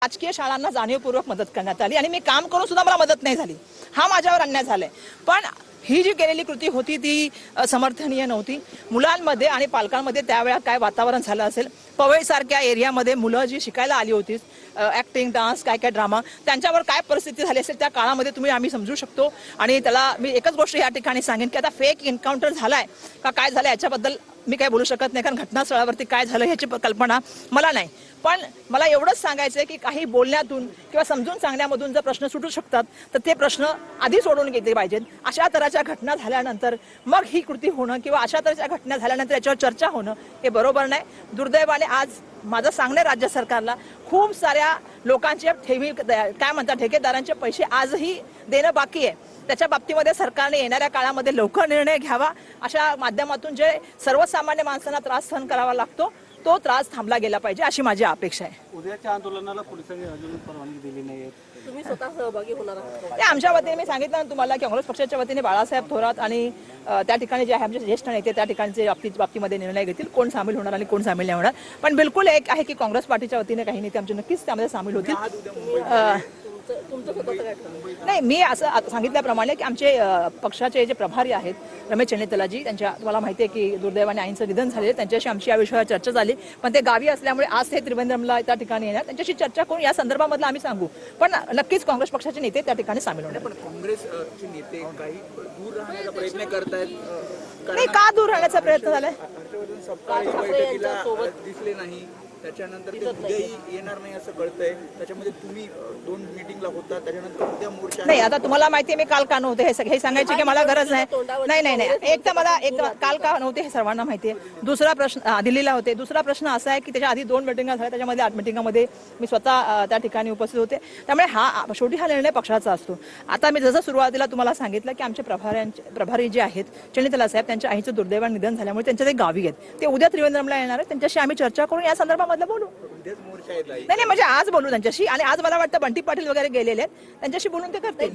राजकीय शाळांना जाणीवपूर्वक मदत करण्यात आली आणि मी काम करून सुद्धा मला मदत नाही झाली, हा माझ्यावर अन्याय झालाय। पण ही जी केलेली कृती होती ती समर्थनीय नव्हती। मुलांमध्ये आणि पालकांमध्ये त्यावेळा काय वातावरण झालं असेल, पवई सारख्या एरियामध्ये मुलं जी शिकायला आली होती, ऍक्टिंग, डान्स, काय काय ड्रामा, त्यांच्यावर काय परिस्थिती झाली असेल त्या काळामध्ये आम्ही समजू शकतो। आणि त्याला मी एकच गोष्ट या ठिकाणी सांगेन की आता फेक एन्काउंटर झालाय का काय झालं याच्याबद्दल मी काय बोलू शकत नाही, कारण घटनास्थळावरती काय झालं ह्याची कल्पना मला नाही। पण मला एवढंच सांगायचं आहे की काही बोलण्यातून किंवा समजून सांगण्यामधून जर प्रश्न सुटू शकतात तर ते प्रश्न आधी सोडून घेतले पाहिजेत। अशा तऱ्हेच्या घटना झाल्यानंतर मग ही कृती होणं किंवा अशा तऱ्हेच्या घटना झाल्यानंतर याच्यावर चर्चा होणं हे बरोबर नाही। दुर्दैवाने आज माझं सांगणे राज्य सरकारला, खूप साऱ्या लोकांचे ठेवी काय म्हणतात ठेकेदारांचे पैसे आजही देणं बाकी आहे। त्याच्या बाबतीमध्ये सरकारने येणाऱ्या काळामध्ये लवकर निर्णय घ्यावा। अशा माध्यमातून जे सर्वसामान्य माणसांना त्रास सहन करावा लागतो तो त्रास थांबला गेला पाहिजे अशी माझी अपेक्षा आहे। उद्याच्या आंदोलनाला पोलिसांनी अजून परवानगी दिली नाहीये, तुम्ही स्वतः सहभागी होणार आहात? ते आमच्या वतीने मी सांगितलं ना तुम्हाला की काँग्रेस पक्षाच्या वतीने बाळासाहेब थोरात आणि त्या ठिकाणी जे आहे आमचे ज्येष्ठ नेते त्या ठिकाणचे बाबतीमध्ये निर्णय घेतील कोण सामील होणार आणि कोण सामील नाही होणार। पण बिलकुल एक आहे की काँग्रेस पार्टीच्या वतीने काही नेते आमचे नक्कीच त्यामध्ये सामील होतील। नाही, मी असं सांगितल्याप्रमाणे की आमचे पक्षाचे जे प्रभारी आहेत रमेश चन्नेतलाजी, त्यांच्या तुम्हाला माहिती आहे की दुर्दैवाने आईंचं निधन झाले, त्यांच्याशी आमची या विषयावर चर्चा झाली। पण ते गावी असल्यामुळे आज ते त्रिवेंद्रमला त्या ठिकाणी येणार, त्यांच्याशी चर्चा करून या संदर्भामधलं आम्ही सांगू। पण नक्कीच काँग्रेस पक्षाचे नेते त्या ठिकाणी सामील होणार। पण काँग्रेसचे नेते काही दूर राहण्याचा प्रयत्न करतायत, नाही, का दूर राहण्याचा प्रयत्न झालाय? हर्षवर्धन सपकाळ बैठकीला दिसले नाही, त्याच्यानंतर ते उद्याही येणार नाही असं कळतंय। त्याच्यामध्ये तुम्ही 2 मीटिंगला होता, त्याच्यानंतर उद्या मोर्चा नाही। आता तुम्हाला माहिती आहे मी काल का नव्हते हे सांगायची की मला गरज नाही। नाही, एक तर मला काल का नव्हते हे सर्वांना माहिती आहे। दुसरा प्रश्न दिल्लीला होते। दुसरा प्रश्न असा आहे की त्याच्या आधी 2 मीटिंगा झाल्या, त्याच्यामध्ये 8 मीटिंगामध्ये मी स्वतः त्या ठिकाणी उपस्थित होते। त्यामुळे शेवटी हा निर्णय पक्षाचा असतो। आता मी जसं सुरुवातीला तुम्हाला सांगितलं की आमचे प्रभारी जे आहेत चन्नेतला साहेब, त्यांच्या आईचं दुर्दैवाने निधन झाल्यामुळे त्यांच्या ते गावी आहेत, ते उद्या त्रिवेंद्रमला येणार आहेत। त्यांच्याशी आम्ही चर्चा करून या संदर्भामधलं बोलू। मोर्चा नाही, म्हणजे आज बोलू त्यांच्याशी। आणि आज मला वाटतं बंटी पाटील वगैरे गेलेले आहेत, त्यांच्याशी बोलून ते करतील।